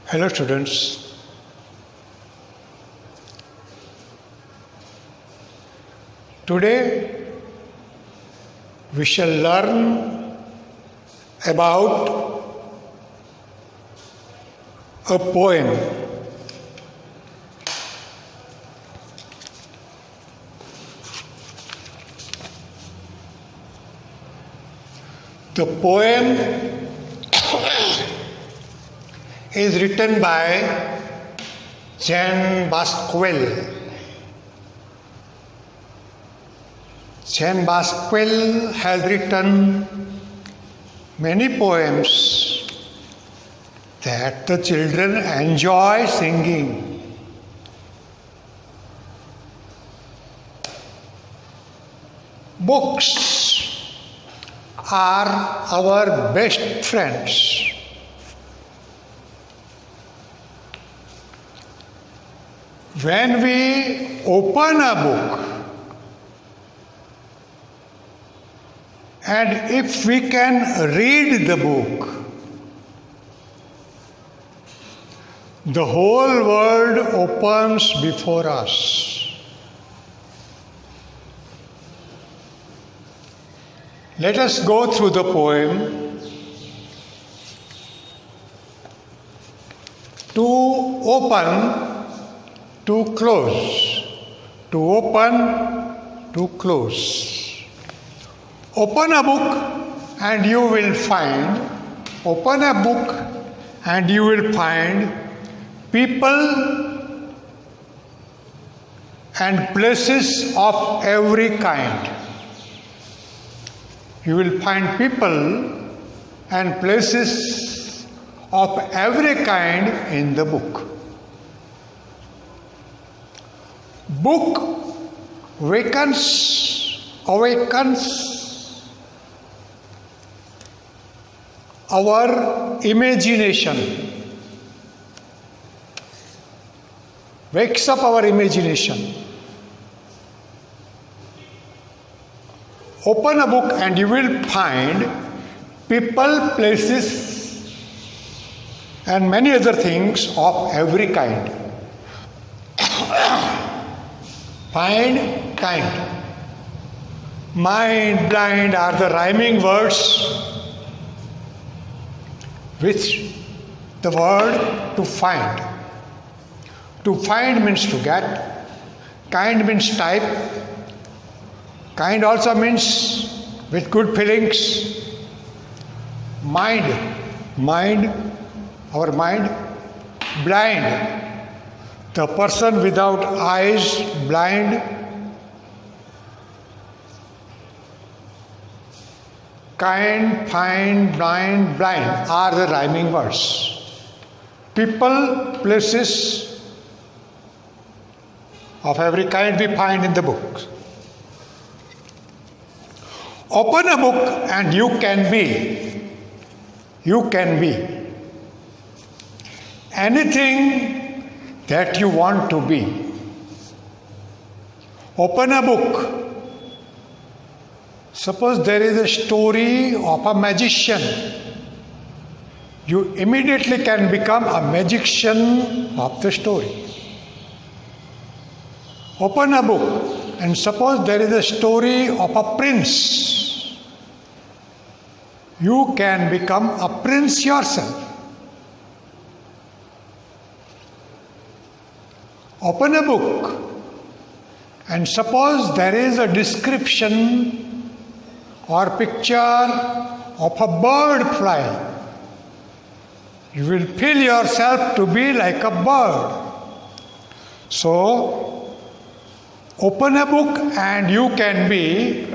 Hello students. Today we shall learn about a poem. The poem is written by Jean Baskerville. Jean Baskerville has written many poems that the children enjoy singing. Books are our best friends. When we open a book, and if we can read the book, the whole world opens before us. Let us go through the poem. To open, to close, to open, to close. Open a book and you will find, open a book and you will find people and places of every kind. You will find people and places of every kind in the book. Book awakens our imagination, wakes up our imagination. Open a book and you will find people, places, and many other things of every kind. Find kind. Mind, blind are the rhyming words which the word to find. To find means to get. Kind means type. Kind also means with good feelings. Mind, our mind. Blind, the person without eyes, blind. Kind, find, blind are the rhyming words. People, places of every kind we find in the book. Open a book and you can be anything that you want to be. Open a book. Suppose there is a story of a magician. You immediately can become a magician of the story. Open a book and suppose there is a story of a prince. You can become a prince yourself. Open a book and suppose there is a description or picture of a bird flying. You will feel yourself to be like a bird. So, open a book and you can be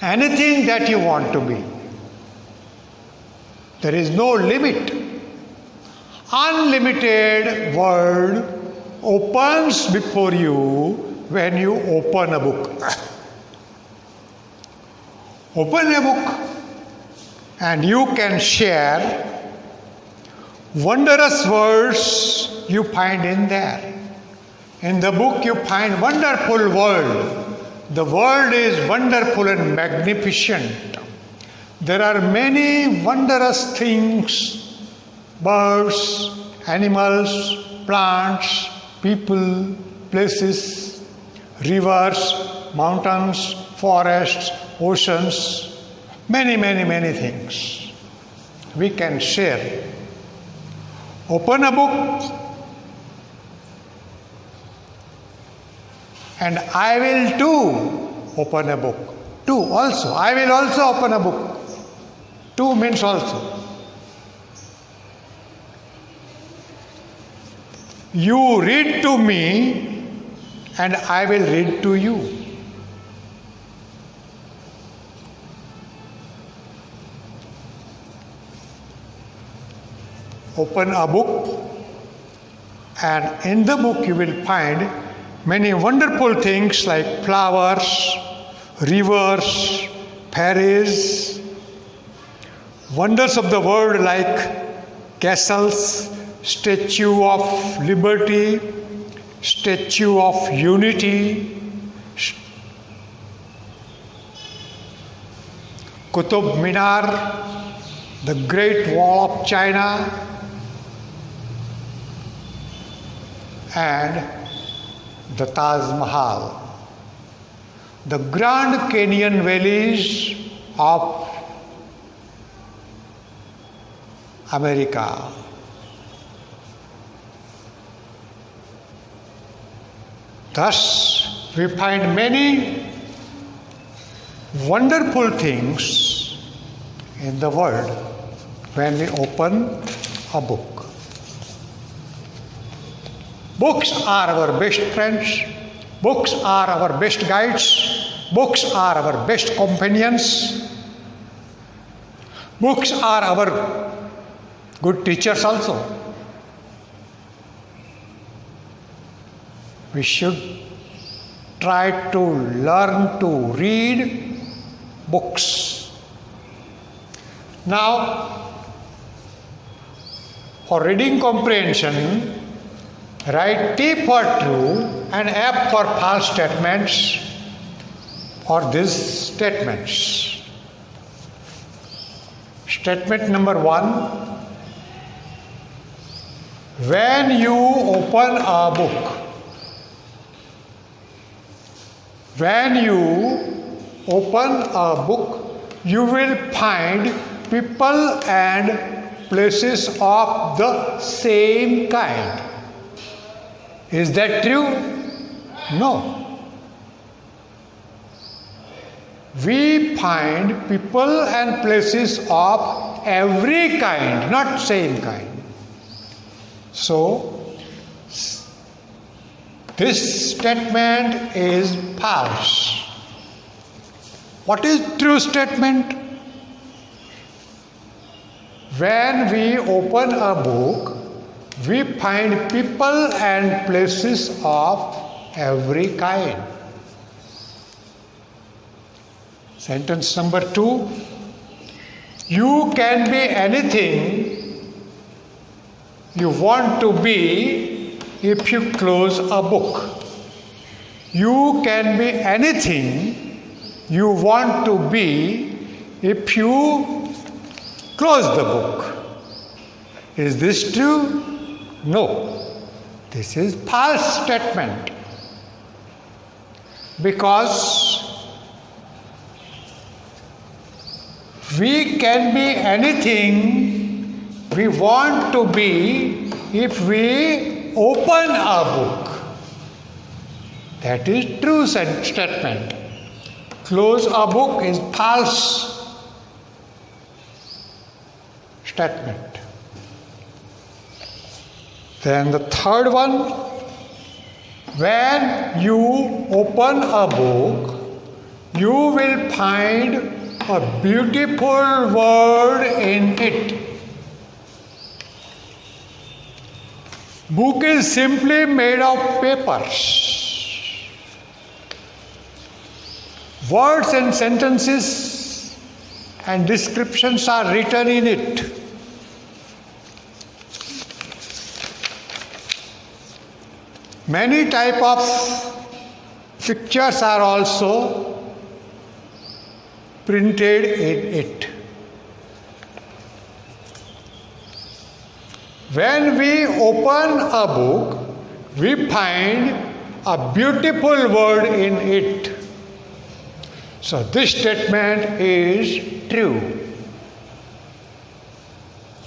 anything that you want to be. There is no limit. Unlimited world opens before you when you open a book. Open a book and you can share wondrous words you find in there. In the book you find wonderful world. The world is wonderful and magnificent. There are many wondrous things birds, animals, plants, people, places, rivers, mountains, forests, oceans, many, many, many things we can share. Open a book and I will too open a book. Too also. I will also open a book. Too means also. You read to me and I will read to you. Open a book and in the book you will find many wonderful things like flowers, rivers, fairies, wonders of the world like castles, Statue of Liberty, Statue of Unity, Qutub Minar, the Great Wall of China, and the Taj Mahal, the Grand Canyon valleys of America. Thus, we find many wonderful things in the world when we open a book. Books are our best friends. Books are our best guides. Books are our best companions. Books are our good teachers also. We should try to learn to read books. Now, for reading comprehension, write T for true and F for false statements or these statements. Statement number 1. When you open a book, you will find people and places of the same kind. Is that true? No. We find people and places of every kind, not same kind. So, this statement is false. What is true statement? When we open a book, we find people and places of every kind. Sentence number 2. You can be anything you want to be if you close a book. You can be anything you want to be if you close the book. Is this true? No. This is false statement. Because we can be anything we want to be if we open a book. That is true statement. Close a book is false statement. Then the third one, when you open a book, you will find a beautiful word in it. Book is simply made of papers. Words and sentences and descriptions are written in it. Many type of pictures are also printed in it. When we open a book, we find a beautiful word in it. So this statement is true.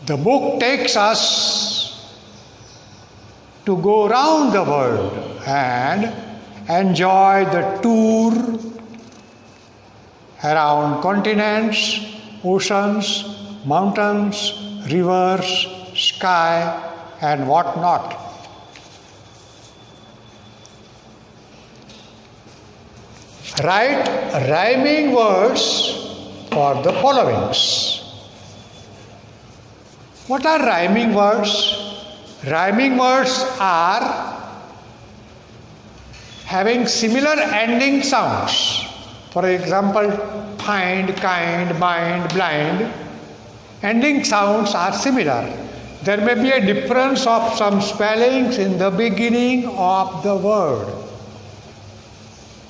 The book takes us to go around the world and enjoy the tour around continents, oceans, mountains, rivers, sky, and what not. Write rhyming words for the followings. What are rhyming words? Rhyming words are having similar ending sounds. For example, find, kind, mind, blind. Ending sounds are similar. There may be a difference of some spellings in the beginning of the word.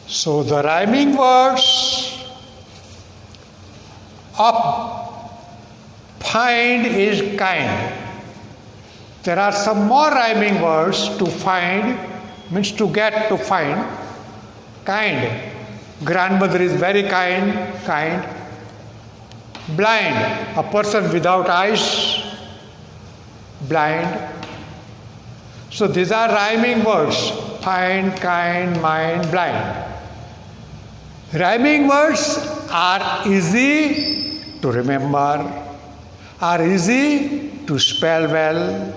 So the rhyming words of find is kind. There are some more rhyming words to find, means to get, to find. Kind. Grandmother is very kind, kind. Blind, a person without eyes, blind. So these are rhyming words. Find, kind, mind, blind. Rhyming words are easy to remember, are easy to spell well,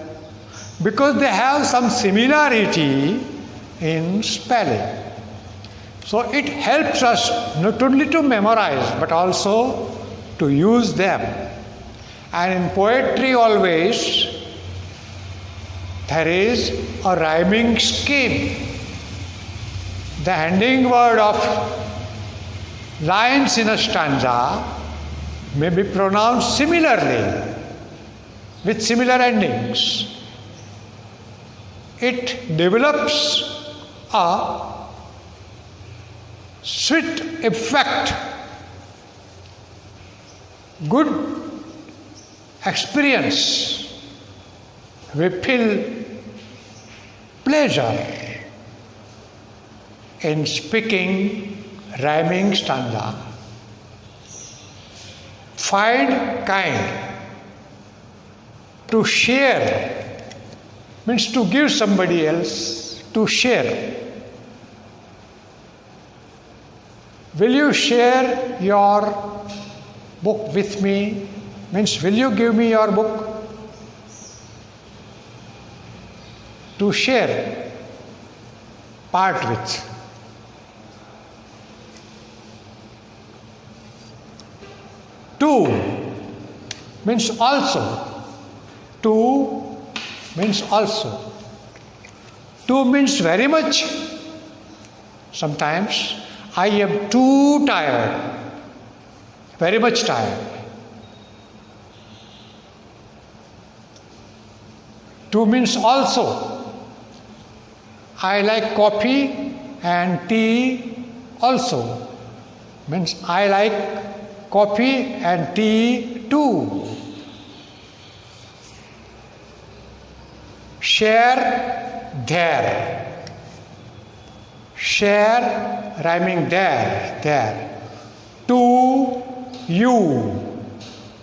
because they have some similarity in spelling. So it helps us not only to memorize but also to use them. And in poetry always there is a rhyming scheme. The ending word of lines in a stanza may be pronounced similarly with similar endings. It develops a sweet effect, good experience. We feel pleasure in speaking rhyming stanza. Find, kind. To share means to give somebody else, to share. Will you share your book with me? Means will you give me your book? To share, part with. To means also. To means also. To means very much. Sometimes I am too tired, very much tired. To means also. I like coffee and tea also. Means I like coffee and tea too. Share, there. Share, rhyming there, there. To, you.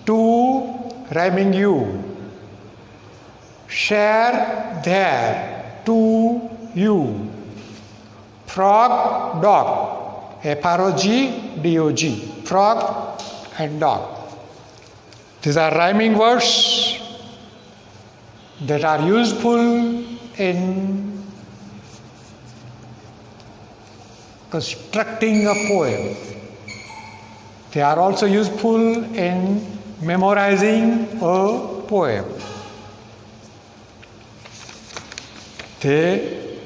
To, rhyming you. Share, there. To, you. Frog, dog. F-R-O-G-D-O-G. Frog and dog. These are rhyming words that are useful in constructing a poem. They are also useful in memorizing a poem. They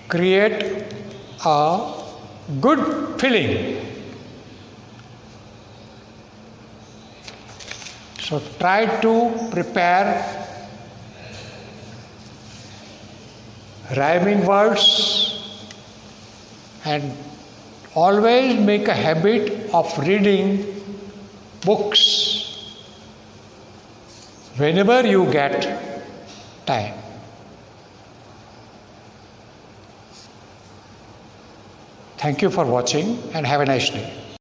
create a good feeling. So try to prepare rhyming words and always make a habit of reading books. Whenever you get time. Thank you for watching and have a nice day.